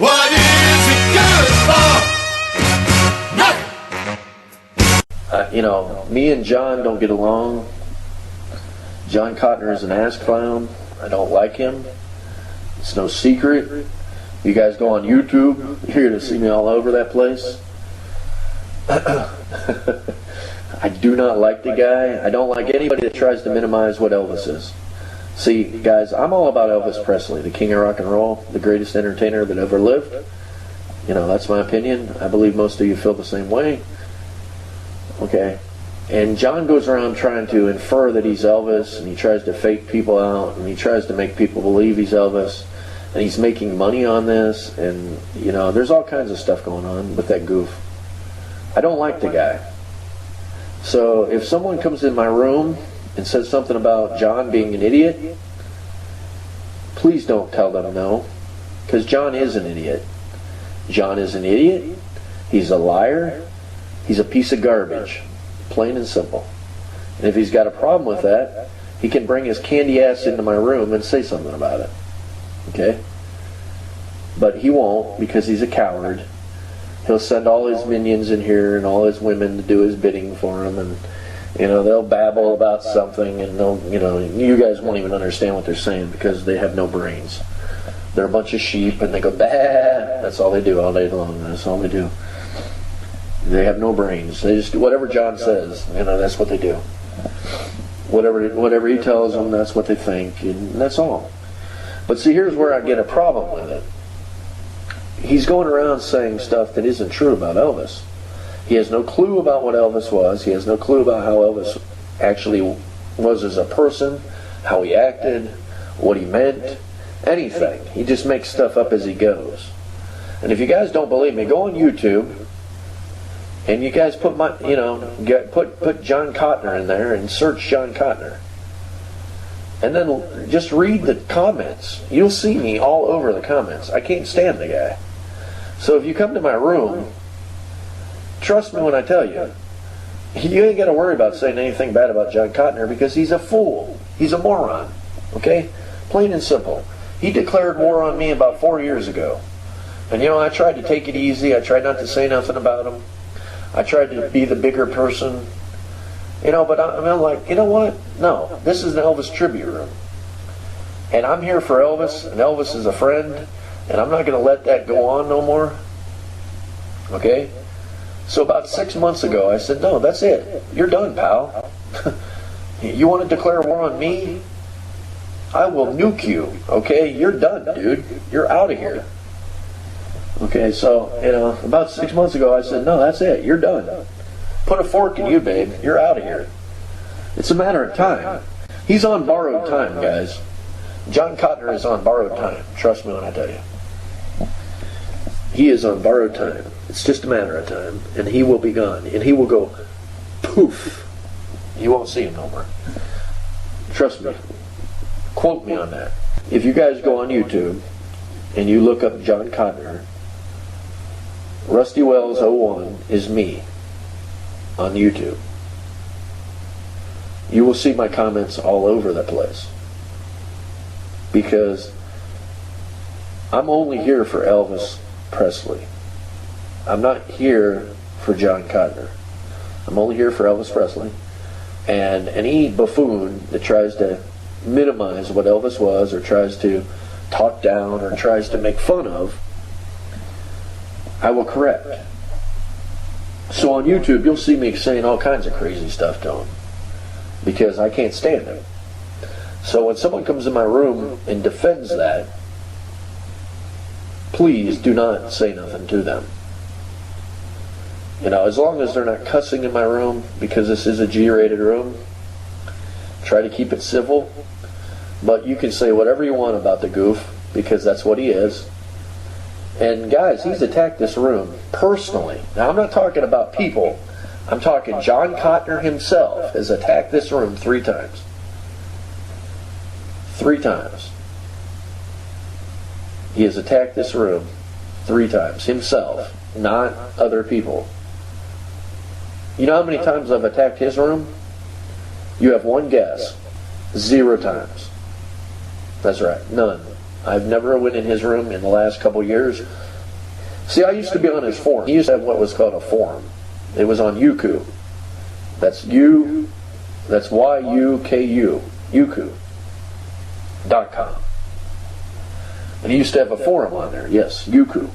What is it good for? Nothing. Me and Jon don't get along. Jon Cotner is an ass clown. I don't like him. It's no secret. You guys go on YouTube, you're going to see me all over that place. I do not like the guy. I don't like anybody that tries to minimize what Elvis is. See, guys, I'm all about Elvis Presley, the king of rock and roll, the greatest entertainer that ever lived. That's my opinion. I believe most of you feel the same way. Okay? And Jon goes around trying to infer that he's Elvis, and he tries to fake people out, and he tries to make people believe he's Elvis, and he's making money on this, and, there's all kinds of stuff going on with that goof. I don't like the guy. So if someone comes in my room and says something about Jon being an idiot, please don't tell them no, because Jon is an idiot. Jon is an idiot. He's a liar. He's a piece of garbage, plain and simple. And if he's got a problem with that, he can bring his candy ass into my room and say something about it. Okay? But he won't, because he's a coward. He'll send all his minions in here and all his women to do his bidding for him, and they'll babble about something, and you guys won't even understand what they're saying because they have no brains. They're a bunch of sheep, and they go bah. That's all they do all day long. That's all they do. They have no brains. They just do whatever Jon says. That's what they do. Whatever he tells them, that's what they think, and that's all. But see, here's where I get a problem with it. He's going around saying stuff that isn't true about Elvis. He has no clue about what Elvis was. He has no clue about how Elvis actually was as a person, how he acted, what he meant, anything. He just makes stuff up as he goes. And if you guys don't believe me, go on YouTube and you guys put put Jon Cotner in there and search Jon Cotner. And then just read the comments. You'll see me all over the comments. I can't stand the guy. So if you come to my room, trust me when I tell you, you ain't got to worry about saying anything bad about Jon Cotner, because he's a fool. He's a moron. Okay? Plain and simple. He declared war on me about 4 years ago. And I tried to take it easy. I tried not to say nothing about him. I tried to be the bigger person. But I'm like, you know what? No, this is an Elvis tribute room. And I'm here for Elvis, and Elvis is a friend, and I'm not going to let that go on no more. Okay? So about 6 months ago, I said, no, that's it. You're done, pal. You want to declare war on me? I will nuke you. Okay? You're done, dude. You're out of here. Okay, so, about 6 months ago, I said, no, that's it. You're done. Put a fork in you, babe. You're out of here. It's a matter of time. He's on borrowed time, guys. Jon Cotner is on borrowed time. Trust me when I tell you. He is on borrowed time. It's just a matter of time. And he will be gone. And he will go poof. You won't see him no more. Trust me. Quote me on that. If you guys go on YouTube and you look up Jon Cotner, Rustywells 01 is me on YouTube. You will see my comments all over the place, because I'm only here for Elvis Presley. I'm not here for Jon Cotner. I'm only here for Elvis Presley. And any buffoon that tries to minimize what Elvis was, or tries to talk down, or tries to make fun of, I will correct. So on YouTube, you'll see me saying all kinds of crazy stuff to him, because I can't stand him. So when someone comes in my room and defends that, please do not say nothing to them. As long as they're not cussing in my room, because this is a G-rated room, try to keep it civil. But you can say whatever you want about the goof, because that's what he is. And guys, he's attacked this room personally. Now, I'm not talking about people. I'm talking Jon Cotner himself has attacked this room 3 times. 3 times. He has attacked this room 3 times himself, not other people. You know how many times I've attacked his room? You have one guess. 0 times. That's right. None. I've never went in his room in the last couple years See, I used to be on his forum. He used to have what was called a forum. It was on Yuku. That's Y-U-K-U. Yuku.com. And he used to have a forum on there. Yes, Yuku.com.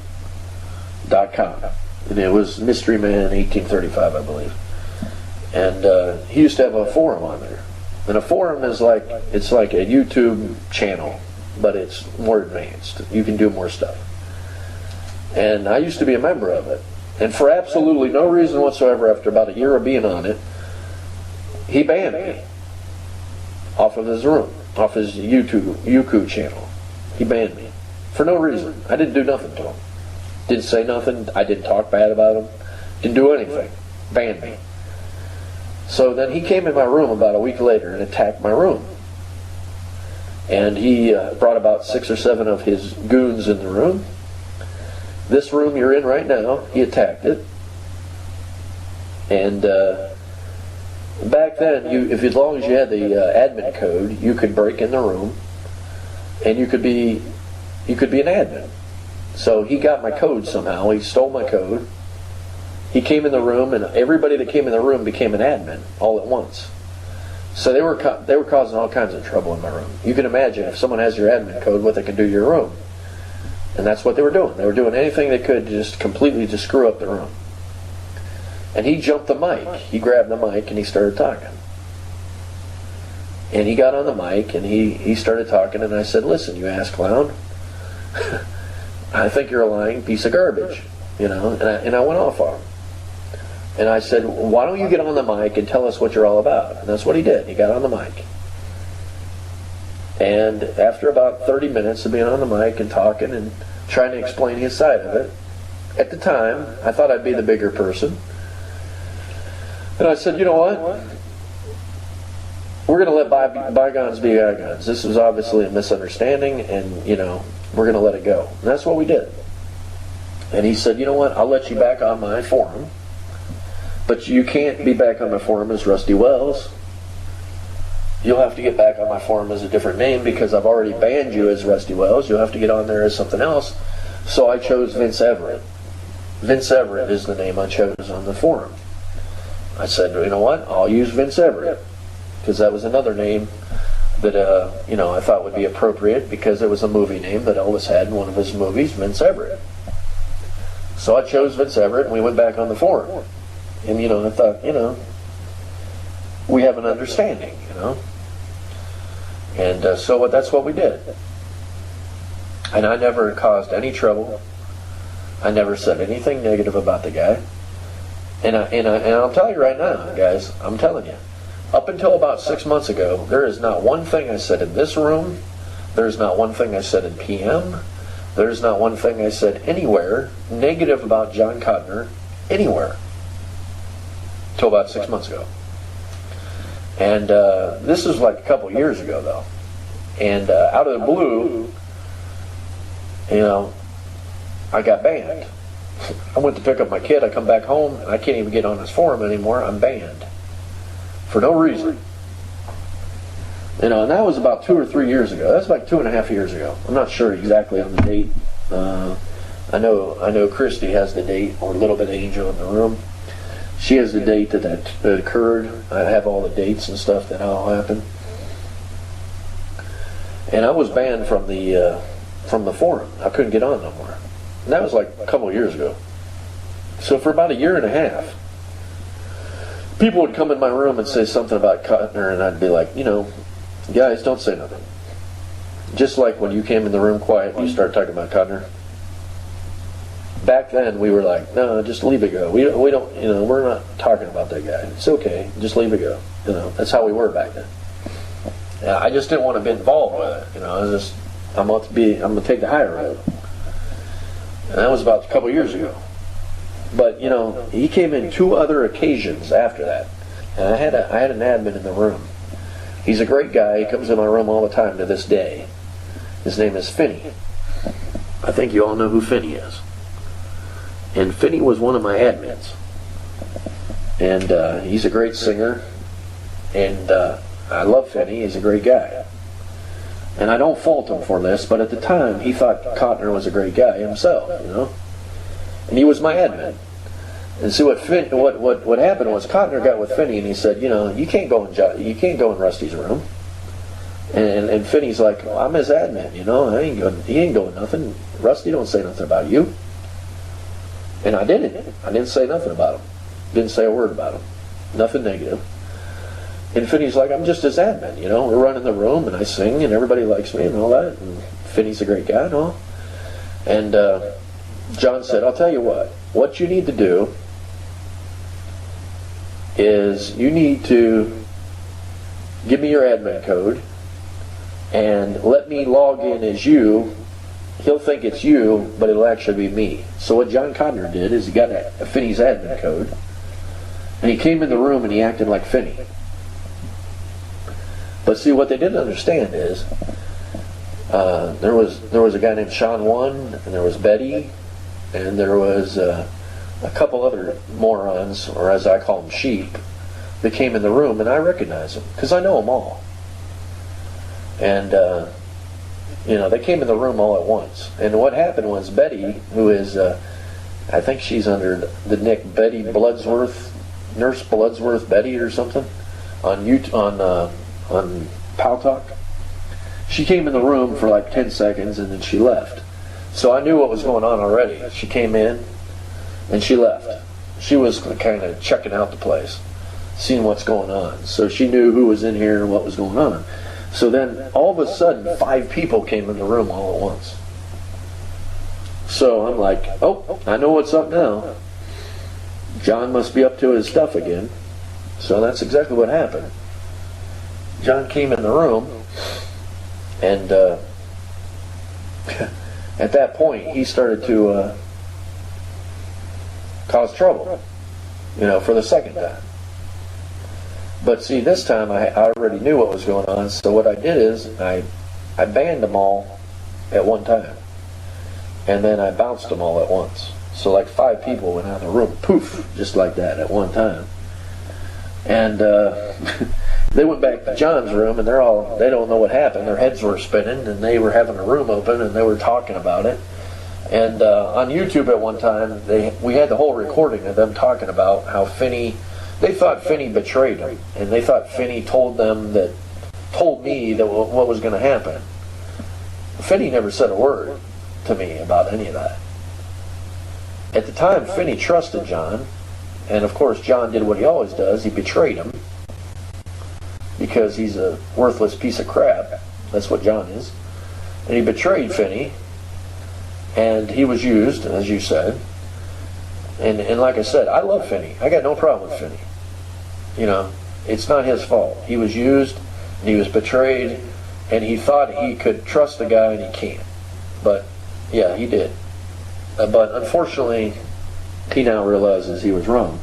And it was Mystery Man 1835, I believe. And he used to have a forum on there. And a forum is it's like a YouTube channel, but it's more advanced. You can do more stuff. And I used to be a member of it. And for absolutely no reason whatsoever, after about a year of being on it, he banned me off of his room, off his YouTube channel. He banned me for no reason. I didn't do nothing to him. Didn't say nothing. I didn't talk bad about him. Didn't do anything. Banned me. So then he came in my room about a week later and attacked my room. And he brought about 6 or 7 of his goons in the room. This room you're in right now, he attacked it. And back then, as long as you had the admin code, you could break in the room, and you could be an admin. So he got my code somehow. He stole my code. He came in the room, and everybody that came in the room became an admin all at once. So they were causing all kinds of trouble in my room. You can imagine if someone has your admin code, what they can do to your room. And that's what they were doing. They were doing anything they could to just completely screw up the room. And he jumped the mic. He grabbed the mic and he started talking. And he got on the mic and he started talking, and I said, "Listen, you ass clown, I think you're a lying piece of garbage." And I went off on him. And I said, "Why don't you get on the mic and tell us what you're all about?" And that's what he did. He got on the mic. And after about 30 minutes of being on the mic and talking and trying to explain his side of it, at the time, I thought I'd be the bigger person. And I said, "You know what? We're going to let bygones be bygones. This was obviously a misunderstanding, and, we're going to let it go." And that's what we did. And he said, "You know what? I'll let you back on my forum, but you can't be back on my forum as Rusty Wells. You'll have to get back on my forum as a different name because I've already banned you as Rusty Wells. You'll have to get on there as something else." So I chose Vince Everett. Vince Everett is the name I chose on the forum. I said, "You know what? I'll use Vince Everett," because that was another name that I thought would be appropriate because it was a movie name that Elvis had in one of his movies, Vince Everett. So I chose Vince Everett, and we went back on the forum. And I thought, we have an understanding, And so that's what we did. And I never caused any trouble. I never said anything negative about the guy. And I'll tell you right now, guys, I'm telling you, up until about 6 months ago, there is not one thing I said in this room, there's not one thing I said in PM, there's not one thing I said anywhere negative about Jon Cotner, anywhere, till about 6 months ago. And this was like a couple years ago, though. And out of the blue, I got banned. I went to pick up my kid, I come back home, and I can't even get on his forum anymore. I'm banned. For no reason. And that was about 2 or 3 years ago. That's like 2.5 years ago. I'm not sure exactly on the date. I know Christy has the date, or Little Bit Angel in the room. She has the date that occurred. I have all the dates and stuff that all happened. And I was banned from the forum. I couldn't get on no more. And that was like a couple of years ago. So for about 1.5 years, people would come in my room and say something about Cotner, and I'd be like, guys, don't say nothing. Just like when you came in the room quiet and you started talking about Cotner. Back then, we were like, no, just leave it go. We don't, we're not talking about that guy. It's okay. Just leave it go. That's how we were back then. Yeah, I just didn't want to be involved with it. I'm going to take the higher road. And that was about a couple of years ago. But he came in 2 other occasions after that, and I had an admin in the room. He's a great guy. He comes in my room all the time to this day. His name is Finney. I think you all know who Finney is. And Finney was one of my admins. And he's a great singer. And I love Finney. He's a great guy. And I don't fault him for this, but at the time he thought Cotner was a great guy himself, and he was my admin. And see what happened was Cotner got with Finney and he said, you can't go in Rusty's room. And Finney's like, well, I'm his admin, he ain't doing nothing. Rusty don't say nothing about you. And I didn't say nothing about him. Didn't say a word about him. Nothing negative. And Finney's like, I'm just his admin, we're running the room and I sing and everybody likes me and all that. And Finney's a great guy and all. And Jon said, I'll tell you what you need to do is you need to give me your admin code and let me log in as you. He'll think it's you, but it'll actually be me. So what Jon Cotner did is he got a Finney's admin code, and he came in the room and he acted like Finney. But see, what they didn't understand is there was a guy named Sean One, and there was Betty, and there was a couple other morons, or as I call them, sheep, that came in the room, and I recognize them because I know them all. And they came in the room all at once. And what happened was Betty, who is, I think she's under the nick Betty Bloodsworth, Nurse Bloodsworth Betty or something, on Pow Talk. She came in the room for like 10 seconds and then she left. So I knew what was going on already. She came in and she left. She was kind of checking out the place, seeing what's going on. So she knew who was in here and what was going on. So then all of a sudden 5 people came in the room all at once. So I'm like, oh, I know what's up now. Jon must be up to his stuff again. So that's exactly what happened. Jon came in the room and at that point he started to cause trouble, for the second time. But see, this time I already knew what was going on, so what I did is I banned them all at one time. And then I bounced them all at once. So like 5 people went out of the room, poof, just like that at one time. And they went back to Jon's room, and they don't know what happened. Their heads were spinning, and they were having a room open, and they were talking about it. And on YouTube at one time, we had the whole recording of them talking about how they thought Finney betrayed them, and they thought Finney told me that what was going to happen. Finney never said a word to me about any of that. At the time, Finney trusted Jon, and of course Jon did what he always does. He betrayed him because he's a worthless piece of crap. That's what Jon is. And he betrayed Finney, and he was used, as you said. And like I said, I love Finney. I got no problem with Finney. It's not his fault. He was used, and he was betrayed, and he thought he could trust the guy, and he can't. But, yeah, he did. But unfortunately, he now realizes he was wrong.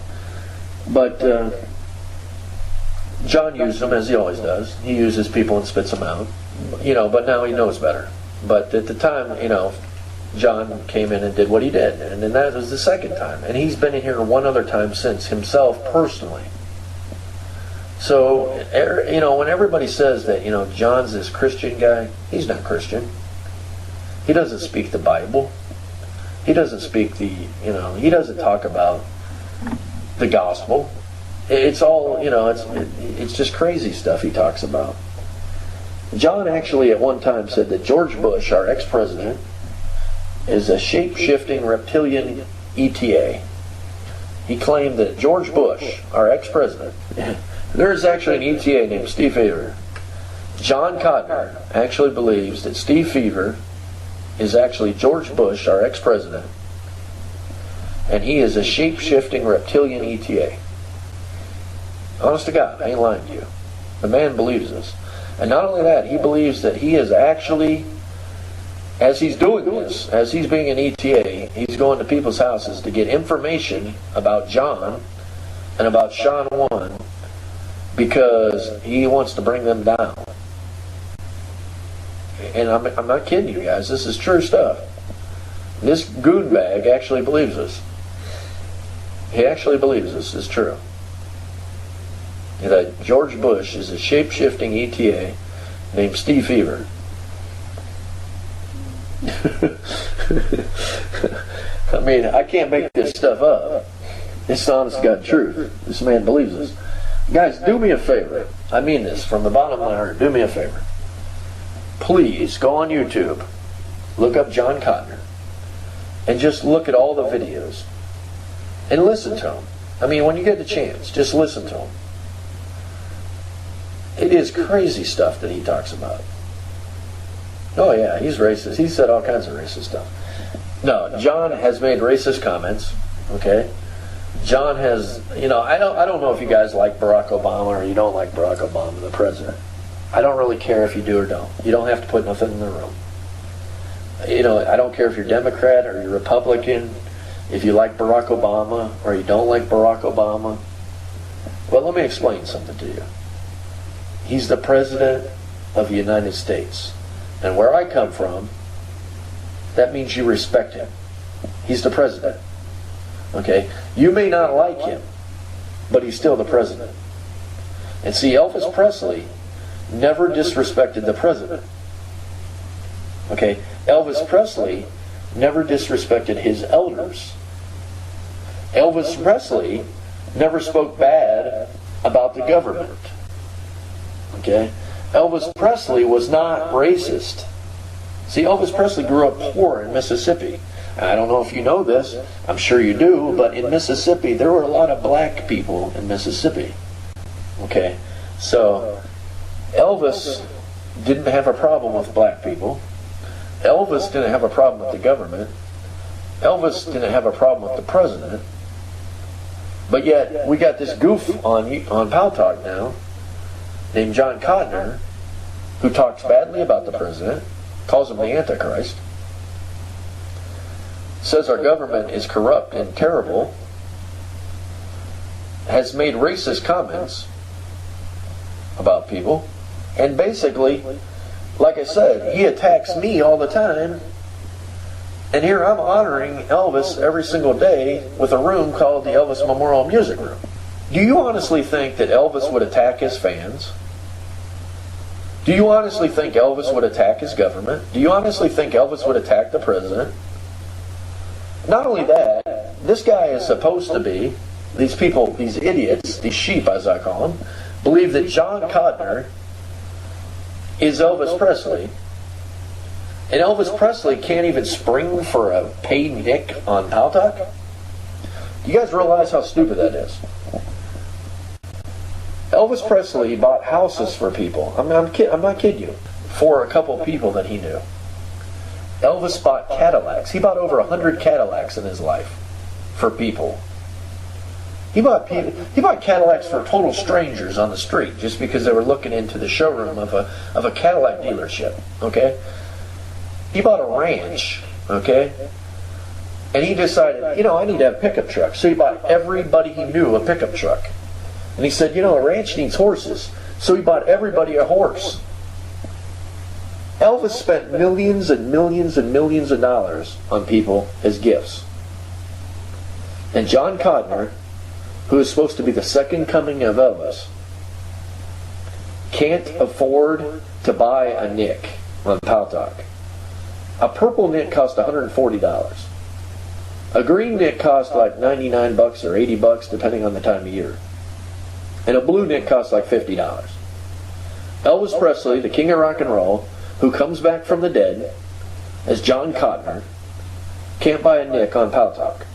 But Jon used them, as he always does. He uses people and spits them out. But now he knows better. But at the time, Jon came in and did what he did. And then that was the second time. And he's been in here one other time since, himself personally. So, when everybody says that, Jon's this Christian guy, he's not Christian. He doesn't speak the Bible. He doesn't speak he doesn't talk about the gospel. It's all, it's just crazy stuff he talks about. Jon actually at one time said that George Bush, our ex-president, is a shape-shifting reptilian ETA. He claimed that George Bush, our ex-president, there is actually an ETA named Steve Fever. Jon Cotner actually believes that Steve Fever is actually George Bush, our ex-president, and he is a shape-shifting reptilian ETA. Honest to God, I ain't lying to you. The man believes this. And not only that, he believes that he is actually, as he's doing this, as he's being an ETA, he's going to people's houses to get information about Jon and about Sean One because he wants to bring them down. And I'm not kidding you guys, this is true stuff. This goon bag actually believes this. He actually believes this is true. That George Bush is a shape-shifting ETA named Steve Fever. I'm mean, I can't make this stuff up. It's the honest to God truth. This man believes this. Guys, do me a favor. I mean this from the bottom of my heart. Do me a favor. Please go on YouTube, look up Jon Cotner, and just look at all the videos and listen to him. I mean, when you get the chance, just listen to him. It is crazy stuff that he talks about. Oh yeah, he's racist. He said all kinds of racist stuff. No, Jon has made racist comments. Okay, Jon has. You know, I don't know if you guys like Barack Obama or you don't like Barack Obama, the president. I don't really care if you do or don't. You don't have to put nothing in the room. You know, I don't care if you're Democrat or you're Republican. If you like Barack Obama or you don't like Barack Obama. Well, let me explain something to you. He's the president of the United States. And where I come from, that means you respect him. He's the president. Okay? You may not like him, but he's still the president. And see, Elvis Presley never disrespected the president. Okay? Elvis Presley never disrespected his elders. Elvis Presley never spoke bad about the government. Okay? Elvis Presley was not racist. See, Elvis Presley grew up poor in Mississippi. I don't know if you know this. I'm sure you do. But in Mississippi, there were a lot of black people in Mississippi. Okay? So, Elvis didn't have a problem with black people. Elvis didn't have a problem with the government. Elvis didn't have a problem with the president. But yet, we got this goof on Pal Talk now, named Jon Cotner, who talks badly about the president, calls him the Antichrist, says our government is corrupt and terrible, has made racist comments about people, and basically, like I said, he attacks me all the time, and here I'm honoring Elvis every single day with a room called the Elvis Memorial Music Room. Do you honestly think that Elvis would attack his fans? Do you honestly think Elvis would attack his government? Do you honestly think Elvis would attack the president? Not only that, this guy is supposed to be, these people, these idiots, these sheep as I call them, believe that Jon Cotner is Elvis Presley. And Elvis Presley can't even spring for a paid nick on Pal Talk? You guys realize how stupid that is? Elvis Presley bought houses for people. I'm not kidding you. For a couple people that he knew. Elvis bought Cadillacs. He bought over 100 Cadillacs in his life for people. He bought Cadillacs for total strangers on the street just because they were looking into the showroom of a Cadillac dealership. Okay? He bought a ranch. Okay? And he decided, you know, I need to have a pickup truck. So he bought everybody he knew a pickup truck. And he said, you know, a ranch needs horses. So he bought everybody a horse. Elvis spent millions and millions and millions of dollars on people as gifts. And Jon Cotner, who is supposed to be the second coming of Elvis, can't afford to buy a nick on Pal Talk. A purple nick cost $140. A green nick cost like $99 or $80 depending on the time of year. And a blue nick costs like $50. Elvis Presley, the king of rock and roll, who comes back from the dead as Jon Cotner, can't buy a nick on Pal Talk.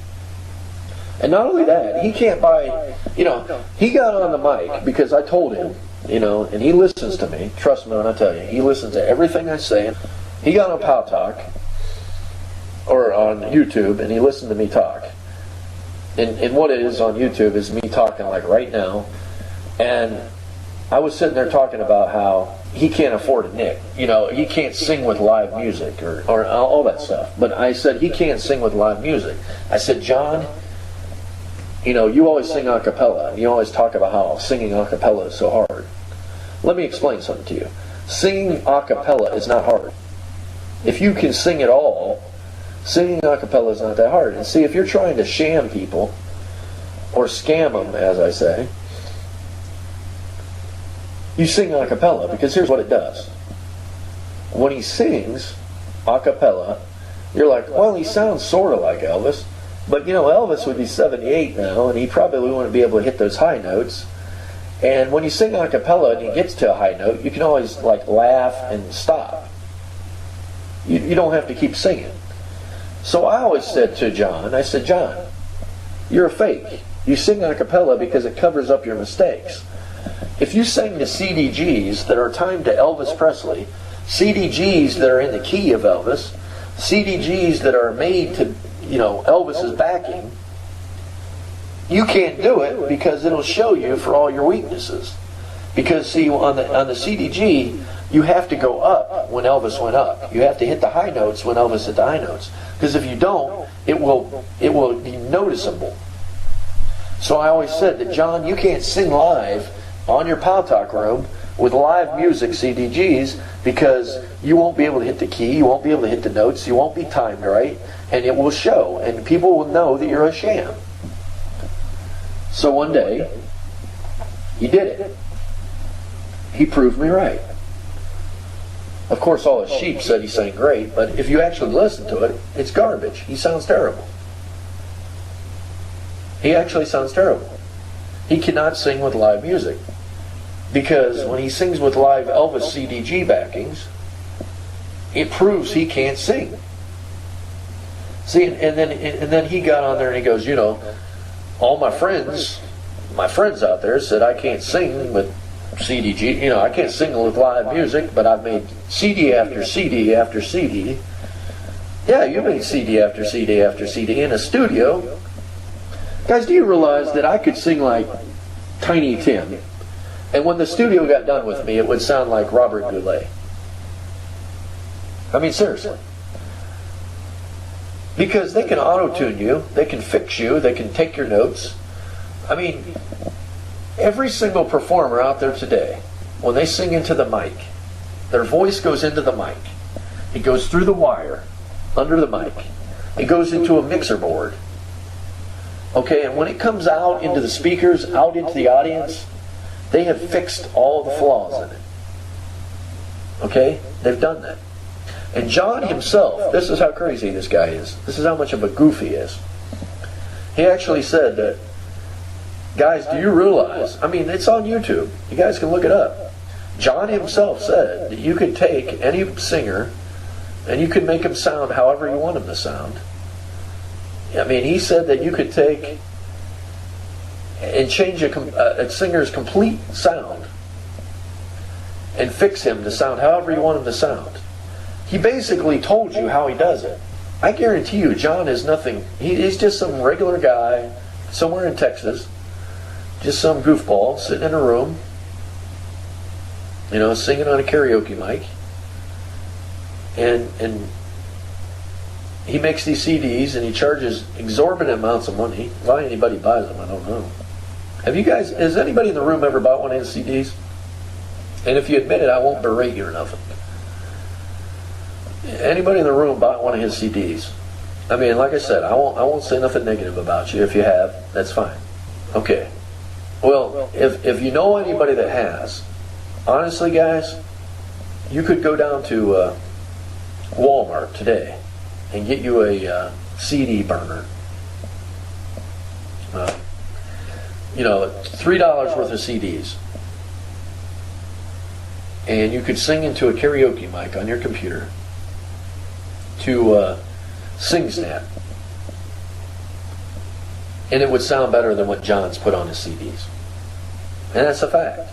And not only that, he can't buy, you know, he got on the mic because I told him, you know, and he listens to me. Trust me when I tell you, he listens to everything I say. He got on Pal Talk, or on YouTube, and he listened to me talk. And what it is on YouTube is me talking like right now. And I was sitting there talking about how he can't afford a nick. You know, he can't sing with live music or all that stuff. But I said, he can't sing with live music. I said, John, you know, you always sing a cappella. You always talk about how singing a cappella is so hard. Let me explain something to you. Singing a cappella is not hard. If you can sing at all, singing a cappella is not that hard. And see, if you're trying to sham people, or scam them, as I say, you sing a cappella, because here's what it does. When he sings a cappella, you're like, well, he sounds sort of like Elvis. But Elvis would be 78 now, and he probably wouldn't be able to hit those high notes. And when you sing a cappella and he gets to a high note, you can always laugh and stop. You don't have to keep singing. So I always said to Jon, I said, Jon, you're a fake. You sing a cappella because it covers up your mistakes. If you sing the CDGs that are timed to Elvis Presley, CDGs that are in the key of Elvis, CDGs that are made to, Elvis's backing, you can't do it because it'll show you for all your weaknesses. Because see, on the CDG, you have to go up when Elvis went up. You have to hit the high notes when Elvis hit the high notes. Because if you don't, it will be noticeable. So I always said that, Jon, you can't sing live on your Pow Talk room with live music CDGs because you won't be able to hit the key, you won't be able to hit the notes, you won't be timed right, and it will show, and people will know that you're a sham. So one day, he did it. He proved me right. Of course, all his sheep said he sang great, but if you actually listen to it, it's garbage. He sounds terrible. He actually sounds terrible. He cannot sing with live music. Because when he sings with live Elvis CDG backings, it proves he can't sing. See, and then he got on there and he goes, all my friends out there said I can't sing with CDG. I can't sing with live music, but I've made CD after CD after CD. Yeah, you made CD after CD after CD in a studio. Guys, do you realize that I could sing like Tiny Tim? And when the studio got done with me, it would sound like Robert Goulet. I mean, seriously. Because they can auto-tune you, they can fix you, they can take your notes. I mean, every single performer out there today, when they sing into the mic, their voice goes into the mic. It goes through the wire, under the mic. It goes into a mixer board. Okay, and when it comes out into the speakers, out into the audience, they have fixed all the flaws in it. Okay? They've done that. And Jon himself, this is how crazy this guy is. This is how much of a goof he is. He actually said that, guys, do you realize, I mean, it's on YouTube. You guys can look it up. Jon himself said that you could take any singer and you could make him sound however you want him to sound. I mean, he said that you could take and change a singer's complete sound and fix him to sound however you want him to sound. He basically told you how he does it. I guarantee you, Jon is nothing. He's just some regular guy somewhere in Texas, just some goofball sitting in a room, singing on a karaoke mic, and he makes these CDs and he charges exorbitant amounts of money. Why anybody buys them, I don't know. Has anybody in the room ever bought one of his CDs? And if you admit it, I won't berate you or nothing. Anybody in the room bought one of his CDs? I mean, like I said, I won't say nothing negative about you. If you have, that's fine. Okay. Well, if you know anybody that has, honestly, guys, you could go down to Walmart today and get you a CD burner. $3 worth of CDs. And you could sing into a karaoke mic on your computer to SingSnap. And it would sound better than what Jon's put on his CDs. And that's a fact.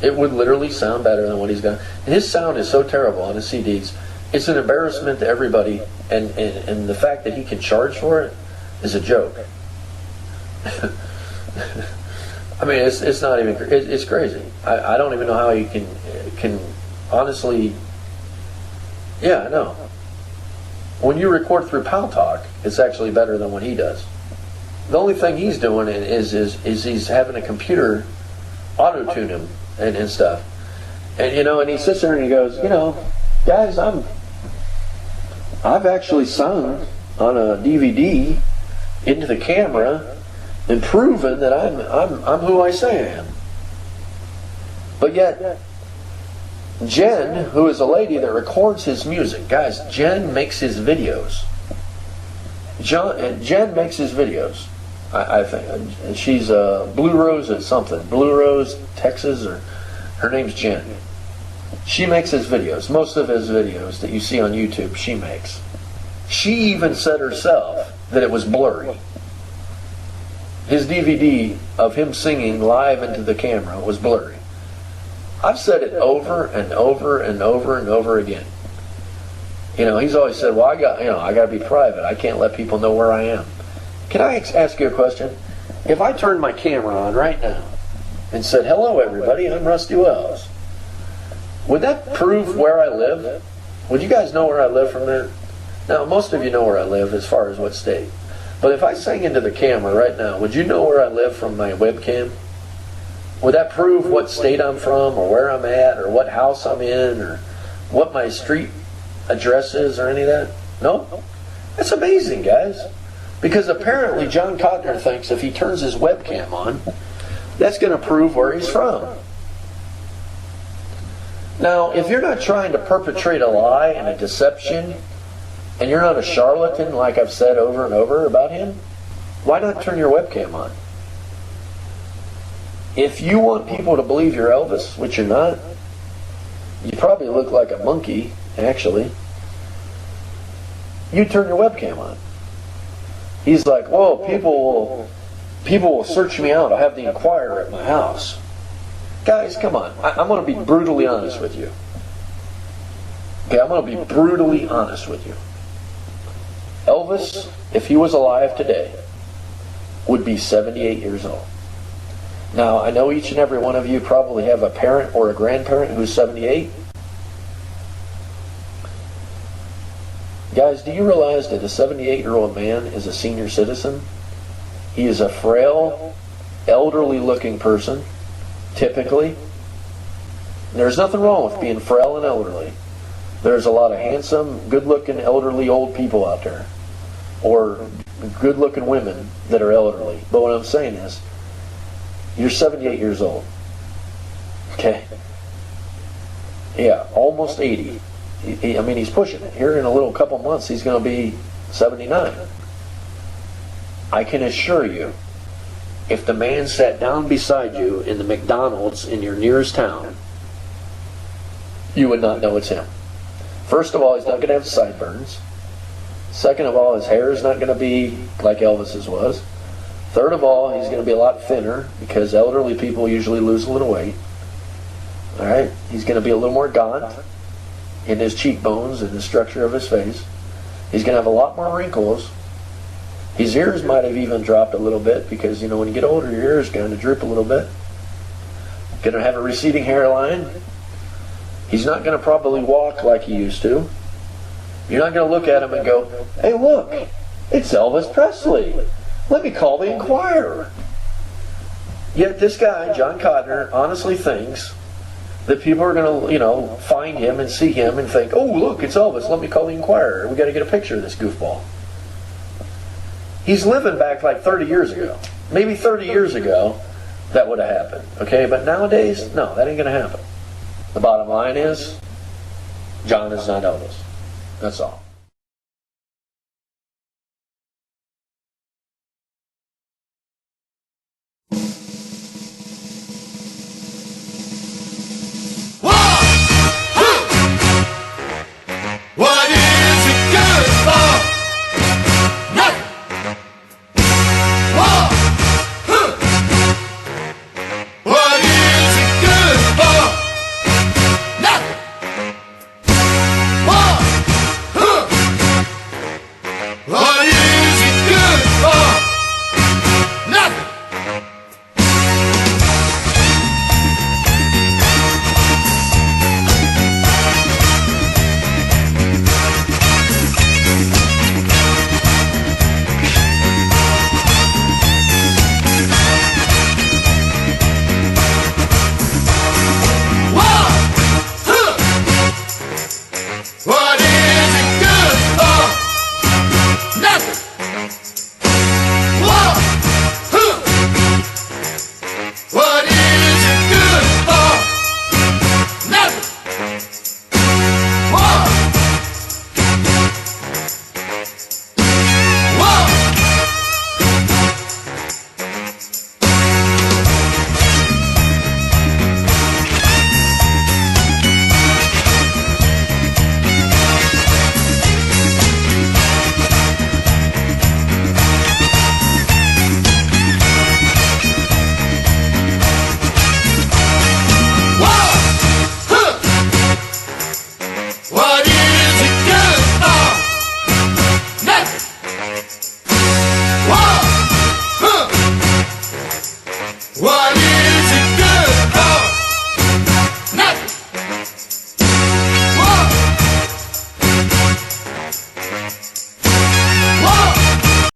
It would literally sound better than what he's got. And his sound is so terrible on his CDs. It's an embarrassment to everybody. And the fact that he can charge for it is a joke. I mean, it's not even. It's crazy. I don't even know how he can honestly. Yeah, I know. When you record through Pow Talk, it's actually better than what he does. The only thing he's doing is he's having a computer auto-tune him and stuff. And and he sits there and he goes, guys, I've actually sung on a DVD into the camera and proven that I'm who I say I am. But yet, Jen, who is a lady that records his music, guys, Jen makes his videos. Jen makes his videos. I think she's Blue Rose at something. Blue Rose, Texas, or her name's Jen. She makes his videos. Most of his videos that you see on YouTube, she makes. She even said herself that it was blurry. His DVD of him singing live into the camera was blurry. I've said it over and over and over and over again. He's always said, well, I got to be private. I can't let people know where I am. Can I ask you a question? If I turned my camera on right now and said, hello everybody, I'm Rustywells, would that prove where I live? Would you guys know where I live from there? Now, most of you know where I live as far as what state. But if I sang into the camera right now, would you know where I live from my webcam? Would that prove what state I'm from, or where I'm at, or what house I'm in, or what my street address is, or any of that? No? That's amazing, guys. Because apparently Jon Cotner thinks if he turns his webcam on, that's going to prove where he's from. Now, if you're not trying to perpetrate a lie and a deception, and you're not a charlatan like I've said over and over about him, why not turn your webcam on? If you want people to believe you're Elvis, which you're not, you probably look like a monkey, actually, you turn your webcam on. He's like, whoa, people will search me out. I'll have the Inquirer at my house. Guys, come on. I'm going to be brutally honest with you. Okay, I'm going to be brutally honest with you. Elvis, if he was alive today, would be 78 years old. Now, I know each and every one of you probably have a parent or a grandparent who's 78. Guys, do you realize that a 78-year-old man is a senior citizen? He is a frail, elderly-looking person, typically. There's nothing wrong with being frail and elderly. There's a lot of handsome, good-looking, elderly old people out there. Or good-looking women that are elderly. But what I'm saying is, you're 78 years old. Okay? Yeah, almost 80. He's pushing it. Here in a little couple months, he's going to be 79. I can assure you, if the man sat down beside you in the McDonald's in your nearest town, you would not know it's him. First of all, he's not going to have sideburns. Second of all, his hair is not going to be like Elvis's was. Third of all, he's going to be a lot thinner because elderly people usually lose a little weight. Alright? He's going to be a little more gaunt in his cheekbones and the structure of his face. He's going to have a lot more wrinkles. His ears might have even dropped a little bit because, when you get older, your ears kind of droop a little bit. Going to have a receding hairline. He's not going to probably walk like he used to. You're not going to look at him and go, hey, look, it's Elvis Presley. Let me call the Inquirer. Yet this guy, Jon Cotner, honestly thinks that people are going to, find him and see him and think, oh, look, it's Elvis. Let me call the Inquirer. We got to get a picture of this goofball. He's living back like 30 years ago. Maybe 30 years ago, that would have happened. Okay, but nowadays, no, that ain't going to happen. The bottom line is, Jon is not Elvis. That's all.